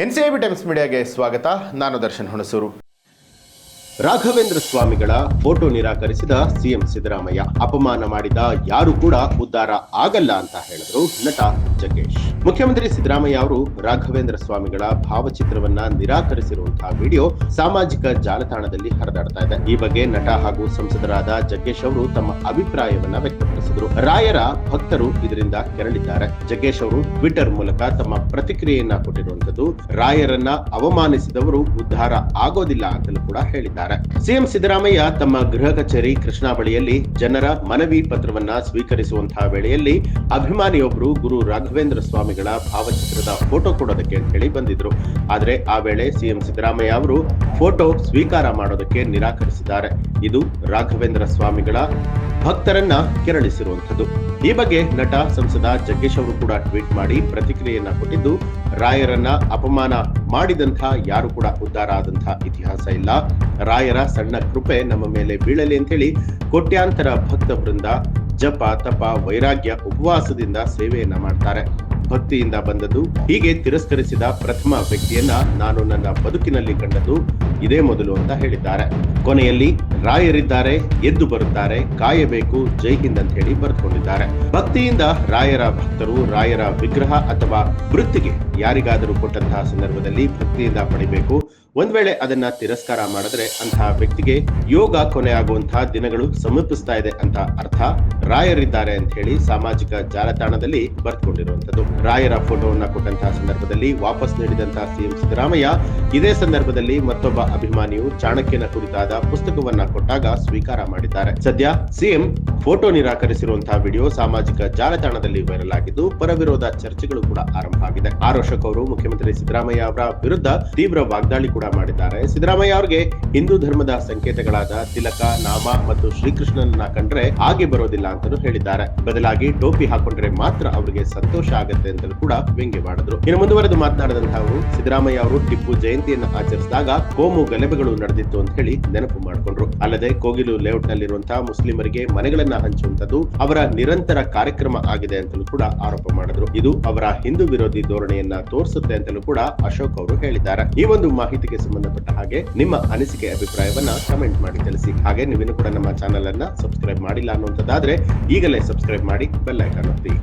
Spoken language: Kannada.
NCIB ಟೈಮ್ಸ್ ಮೀಡಿಯಾಗೆ ಸ್ವಾಗತ. ನಾನು ದರ್ಶನ್ ಹುಣಸೂರು. ರಾಘವೇಂದ್ರ ಸ್ವಾಮಿಗಳ ಫೋಟೋ ನಿರಾಕರಿಸಿದ ಸಿಎಂ ಸಿದ್ದರಾಮಯ್ಯ. ಅಪಮಾನ ಮಾಡಿದ ಯಾರು ಕೂಡ ಉದ್ಧಾರ ಆಗಲ್ಲ ಅಂತ ಹೇಳಿದ್ರು ನಟ ಜಗ್ಗೇಶ್. ಮುಖ್ಯಮಂತ್ರಿ ಸಿದ್ದರಾಮಯ್ಯ ಅವರು ರಾಘವೇಂದ್ರ ಸ್ವಾಮಿಗಳ ಭಾವಚಿತ್ರವನ್ನ ನಿರಾಕರಿಸಿರುವಂತಹ ವಿಡಿಯೋ ಸಾಮಾಜಿಕ ಜಾಲತಾಣದಲ್ಲಿ ಹರಿದಾಡ್ತಾ ಇದೆ. ಈ ಬಗ್ಗೆ ನಟ ಹಾಗೂ ಸಂಸದರಾದ ಜಗ್ಗೇಶ್ ಅವರು ತಮ್ಮ ಅಭಿಪ್ರಾಯವನ್ನ ವ್ಯಕ್ತಪಡಿಸಿದ್ರು. ರಾಯರ ಭಕ್ತರು ಇದರಿಂದ ಕೆರಳಿದ್ದಾರೆ. ಜಗ್ಗೇಶ್ ಅವರು ಟ್ವಿಟರ್ ಮೂಲಕ ತಮ್ಮ ಪ್ರತಿಕ್ರಿಯೆಯನ್ನ ಕೊಟ್ಟಿರುವಂತದ್ದು, ರಾಯರನ್ನ ಅವಮಾನಿಸಿದವರು ಉದ್ಧಾರ ಆಗೋದಿಲ್ಲ ಅಂತಲೂ ಕೂಡ ಹೇಳಿದ್ದಾರೆ. ಸಿಎಂ ಸಿದ್ದರಾಮಯ್ಯ ತಮ್ಮ ಗೃಹ ಕಚೇರಿ ಕೃಷ್ಣಾ ಬಳಿಯಲ್ಲಿ ಜನರ ಮನವಿ ಪತ್ರವನ್ನ ಸ್ವೀಕರಿಸುವಂತಹ ವೇಳೆಯಲ್ಲಿ ಅಭಿಮಾನಿಯೊಬ್ಬರು ಗುರು ರಾಘವೇಂದ್ರ ಸ್ವಾಮಿಗಳ ಭಾವಚಿತ್ರದ ಫೋಟೋ ಕೊಡೋದಕ್ಕೆ ಅಂತ ಹೇಳಿ ಬಂದಿದ್ರು. ಆದ್ರೆ ಆ ವೇಳೆ ಸಿಎಂ ಸಿದ್ದರಾಮಯ್ಯ ಅವರು ಫೋಟೋ ಸ್ವೀಕಾರ ಮಾಡೋದಕ್ಕೆ ನಿರಾಕರಿಸಿದ್ದಾರೆ. ಇದು ರಾಘವೇಂದ್ರ ಸ್ವಾಮಿಗಳ ಭಕ್ತರನ್ನ ಕೆರಳಿಸಿರುವಂತದ್ದು. ಈ ಬಗ್ಗೆ ನಟ ಸಂಸದ ಜಗ್ಗೇಶ್ ಅವರು ಕೂಡ ಟ್ವೀಟ್ ಮಾಡಿ ಪ್ರತಿಕ್ರಿಯೆಯನ್ನ ಕೊಟ್ಟಿದ್ದು, ರಾಯರನ್ನ ಅಪಮಾನ ಮಾಡಿದಂಥ ಯಾರು ಕೂಡ ಉದ್ಧಾರ ಆದಂಥ ಇತಿಹಾಸ ಇಲ್ಲ. ರಾಯರ ಸಣ್ಣ ಕೃಪೆ ನಮ್ಮ ಮೇಲೆ ಬೀಳಲಿ ಅಂತ ಹೇಳಿ ಕೋಟ್ಯಾಂತರ ಭಕ್ತ ವೃಂದ ಜಪ ತಪ ವೈರಾಗ್ಯ ಉಪವಾಸದಿಂದ ಸೇವೆಯನ್ನ ಮಾಡ್ತಾರೆ. ಭಕ್ತಿಯಿಂದ ಬಂದದ್ದು. ಹೀಗೆ ತಿರಸ್ಕರಿಸಿದ ಪ್ರಥಮ ವ್ಯಕ್ತಿಯನ್ನ ನಾನು ನನ್ನ ಬದುಕಿನಲ್ಲಿ ಕಂಡದ್ದು ಇದೇ ಮೊದಲು ಅಂತ ಹೇಳಿದ್ದಾರೆ. ಕೊನೆಯಲ್ಲಿ ರಾಯರಿದ್ದಾರೆ, ಎದ್ದು ಬರುತ್ತಾರೆ, ಕಾಯಬೇಕು, ಜೈ ಹಿಂದ್ ಅಂತ ಹೇಳಿ ಬರೆದುಕೊಂಡಿದ್ದಾರೆ. ಭಕ್ತಿಯಿಂದ ರಾಯರ ಭಕ್ತರು ರಾಯರ ವಿಗ್ರಹ ಅಥವಾ ವೃತ್ತಿಗೆ ಯಾರಿಗಾದರೂ ಕೊಟ್ಟಂತಹ ಸಂದರ್ಭದಲ್ಲಿ ಭಕ್ತಿಯಿಂದ ಪಡಿಬೇಕು. ಒಂದ್ ವೇಳೆ ಅದನ್ನ ತಿರಸ್ಕಾರ ಮಾಡಿದ್ರೆ ಅಂತಹ ವ್ಯಕ್ತಿಗೆ ಯೋಗ ಕೊನೆಯಾಗುವಂತಹ ದಿನಗಳು ಸಮೀಪಿಸ್ತಾ ಇದೆ ಅಂತ ಅರ್ಥ. ರಾಯರಿದ್ದಾರೆ ಅಂತ ಹೇಳಿ ಸಾಮಾಜಿಕ ಜಾಲತಾಣದಲ್ಲಿ ಬರೆದುಕೊಂಡಿರುವಂತದ್ದು. ರಾಯರ ಫೋಟೋವನ್ನ ಕೊಟ್ಟಂತಹ ಸಂದರ್ಭದಲ್ಲಿ ವಾಪಸ್ ನೀಡಿದಂತಹ ಸಿಎಂ ಸಿದ್ದರಾಮಯ್ಯ ಇದೇ ಸಂದರ್ಭದಲ್ಲಿ ಮತ್ತೊಬ್ಬ ಅಭಿಮಾನಿಯು ಚಾಣಕ್ಯನ ಕುರಿತಾದ ಪುಸ್ತಕವನ್ನ ಕೊಟ್ಟಾಗ ಸ್ವೀಕಾರ ಮಾಡಿದ್ದಾರೆ. ಸದ್ಯ ಸಿಎಂ ಫೋಟೋ ನಿರಾಕರಿಸಿರುವಂತಹ ವಿಡಿಯೋ ಸಾಮಾಜಿಕ ಜಾಲತಾಣದಲ್ಲಿ ವೈರಲ್ ಆಗಿದ್ದು ಪರವಿರೋಧ ಚರ್ಚೆಗಳು ಕೂಡ ಆರಂಭ ಆಗಿದೆ. ಅಶೋಕ್ ಅವರು ಮುಖ್ಯಮಂತ್ರಿ ಸಿದ್ದರಾಮಯ್ಯ ಅವರ ವಿರುದ್ಧ ತೀವ್ರ ವಾಗ್ದಾಳಿ ಕೂಡ ಮಾಡಿದ್ದಾರೆ. ಸಿದ್ದರಾಮಯ್ಯ ಅವರಿಗೆ ಹಿಂದೂ ಧರ್ಮದ ಸಂಕೇತಗಳಾದ ತಿಲಕ, ನಾಮ ಮತ್ತು ಶ್ರೀಕೃಷ್ಣನನ್ನ ಕಂಡ್ರೆ ಹಾಗೆ ಬರೋದಿಲ್ಲ ಅಂತಲೂ ಹೇಳಿದ್ದಾರೆ. ಬದಲಾಗಿ ಟೋಪಿ ಹಾಕೊಂಡ್ರೆ ಮಾತ್ರ ಅವರಿಗೆ ಸಂತೋಷ ಆಗುತ್ತೆ ಅಂತಲೂ ಕೂಡ ವ್ಯಂಗ್ಯವಾಡಿದ್ರು. ಇನ್ನು ಮುಂದುವರೆದು ಮಾತನಾಡಿದಂತಹ ಅವರು, ಸಿದ್ದರಾಮಯ್ಯ ಅವರು ಟಿಪ್ಪು ಜಯಂತಿಯನ್ನು ಆಚರಿಸಿದಾಗ ಕೋಮು ಗಲಭೆಗಳು ನಡೆದಿತ್ತು ಅಂತ ಹೇಳಿ ನೆನಪು ಮಾಡಿಕೊಂಡ್ರು. ಅಲ್ಲದೆ ಕೋಗಿಲು ಲೇಔಟ್ ನಲ್ಲಿರುವಂತಹ ಮುಸ್ಲಿಮರಿಗೆ ಮನೆಗಳನ್ನ ಹಂಚುವಂತದ್ದು ಅವರ ನಿರಂತರ ಕಾರ್ಯಕ್ರಮ ಆಗಿದೆ ಅಂತಲೂ ಕೂಡ ಆರೋಪ ಮಾಡಿದ್ರು. ಇದು ಅವರ ಹಿಂದೂ ವಿರೋಧಿ ಧೋರಣೆಯನ್ನ ತೋರಿಸುತ್ತೆ ಅಂತಲೂ ಕೂಡ ಅಶೋಕ್ ಅವರು ಹೇಳಿದ್ದಾರೆ. ಈ ಒಂದು ಮಾಹಿತಿಗೆ ಸಂಬಂಧಪಟ್ಟ ಹಾಗೆ ನಿಮ್ಮ ಅನಿಸಿಕೆ ಅಭಿಪ್ರಾಯವನ್ನ ಕಮೆಂಟ್ ಮಾಡಿ ತಿಳಿಸಿ. ಹಾಗೆ ನೀವಿನ್ನು ಕೂಡ ನಮ್ಮ ಚಾನೆಲ್ ಅನ್ನ ಸಬ್ಸ್ಕ್ರೈಬ್ ಮಾಡಿಲ್ಲ ಅನ್ನುವಂಥದ್ದಾದ್ರೆ ಈಗಲೇ ಸಬ್ಸ್ಕ್ರೈಬ್ ಮಾಡಿ ಬೆಲ್ ಐಕಾನ್ ಒತ್ತಿ.